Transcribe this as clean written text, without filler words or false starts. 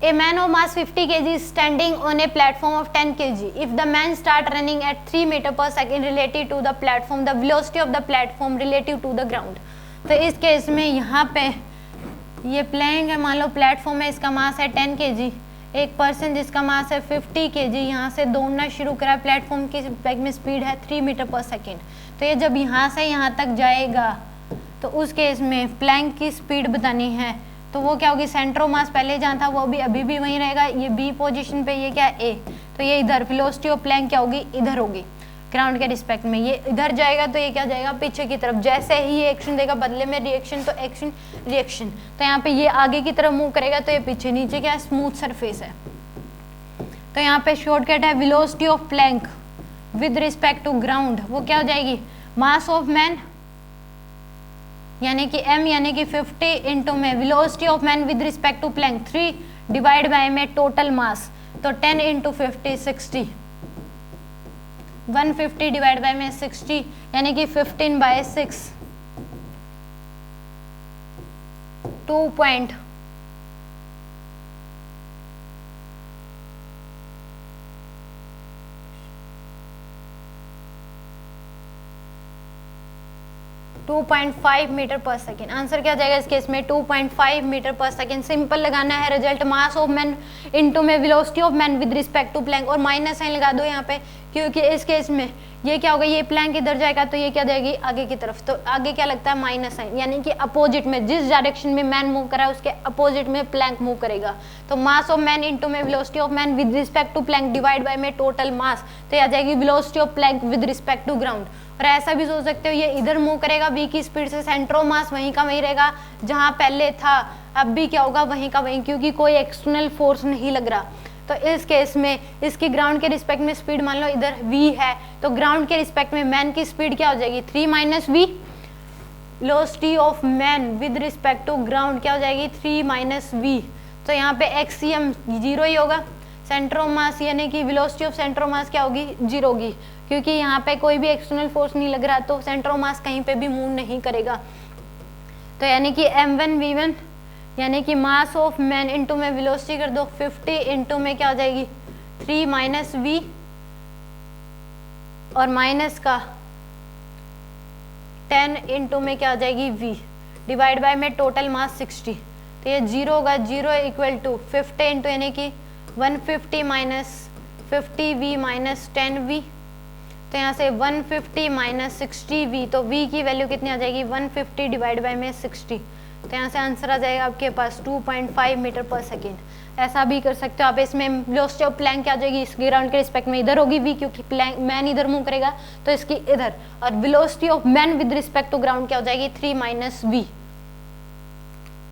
A man of mass 50 kg is standing on a platform of 10 kg. If the man start running at 3 meter per second relative to the platform, the velocity of the platform relative to the ground. तो इस case में यहाँ पे ये playing है, मान लो platform है, इसका मास है 10 kg, एक पर्सन जिसका मास है 50 kg यहाँ से दौड़ना शुरू करा, प्लेटफॉर्म की बैग में स्पीड है 3 मीटर पर सेकेंड। तो ये जब यहाँ से यहाँ तक जाएगा तो उस केस में प्लैंक की स्पीड बतानी है, तो वो क्या होगी, सेंट्रो मास पहले जहाँ था वो भी अभी भी वहीं रहेगा, ये बी पोजीशन पे, ये क्या ए, तो ये इधर वेलोसिटी ऑफ प्लैंक क्या होगी, इधर होगी ग्राउंड के रिस्पेक्ट में, ये इधर जाएगा तो ये क्या जाएगा पीछे की तरफ, जैसे ही ये एक्शन देगा बदले में रिएक्शन, तो एक्शन रिएक्शन, तो यहाँ पे ये आगे की तरफ मूव करेगा तो ये पीछे, नीचे क्या है स्मूथ सरफेस है। तो यहाँ पे शॉर्टकट है velocity of plank with respect to ground, वो क्या हो जाएगी, मास ऑफ मैन यानी कि m यानी कि 50 इंटू में velocity of man with respect to plank 3 divide by में टोटल मास, तो 10 इंटू 50 60, 150 डिवाइड बाय में 60 यानी कि 15/6 2.5 मीटर पर सेकेंड। आंसर क्या जाएगा इस केस में 2.5 मीटर पर सेकेंड। सिंपल लगाना है result, mass of man into में velocity of man with respect to plank, और माइनस साइन लगा दो यहाँ पे, क्योंकि इस केस में ये क्या होगा, ये प्लैंक इधर जाएगा तो ये क्या जाएगी आगे की तरफ, तो आगे क्या लगता है माइनस साइन, यानी कि अपोजिट में, जिस डायरेक्शन में मैन मूव करा है उसके अपोजिट में प्लैंक मूव करेगा। तो मास ऑफ मैन इनटू में velocity of man with respect to plank divide by में टोटल मास, तो आ जाएगी velocity of plank with respect to ground. और ऐसा भी सोच सकते हो ये इधर मूव करेगा v की स्पीड से, सेंट्रो मास वहीं का वहीं रहेगा जहां पहले था, अब भी क्या होगा वहीं का वहीं, क्योंकि कोई एक्सटर्नल फोर्स नहीं लग रहा। तो इस केस में इसकी ग्राउंड के रिस्पेक्ट में स्पीड मान लो इधर v है, तो ग्राउंड के रिस्पेक्ट में मैन की स्पीड क्या हो जाएगी 3 - v, velocity of man with respect to ground क्या हो जाएगी 3 - v। तो यहाँ पे एक्सियम 0 ही होगा, सेंट्रो मास यानी कि वेलोसिटी ऑफ सेंट्रो मास क्या होगी 0 होगी, क्योंकि यहाँ पे कोई भी एक्सटर्नल फोर्स नहीं लग रहा, तो सेंट्रो मास कहीं पे भी मूव नहीं करेगा। तो यानी कि m1 v1 यानी कि मास ऑफ मैन इनटू में वेलोसिटी कर दो 50 इंटू में क्या हो जाएगी 3 - v, और माइनस का 10 इंटू में क्या हो जाएगी v डिवाइड बाय में टोटल मास 60, तो ये 0 होगा, 0 इक्वल टू 50 इंटू यानी कि 150 - 50v - 10v, तो यहाँ से 150 - 60v, तो v की वैल्यू कितनी आ जाएगी 150 डिवाइड बाय में 60, तो यहाँ से आंसर आ जाएगा आपके पास 2.5 मीटर पर सेकेंड। ऐसा भी कर सकते हो आप, इसमें वेलोसिटी ऑफ प्लैंक क्या आ जाएगी इस ग्राउंड के रिस्पेक्ट में इधर होगी v, क्योंकि प्लैंक मैन इधर मूव करेगा तो इसकी इधर, और velocity of man with respect to ground क्या हो जाएगी 3 - v।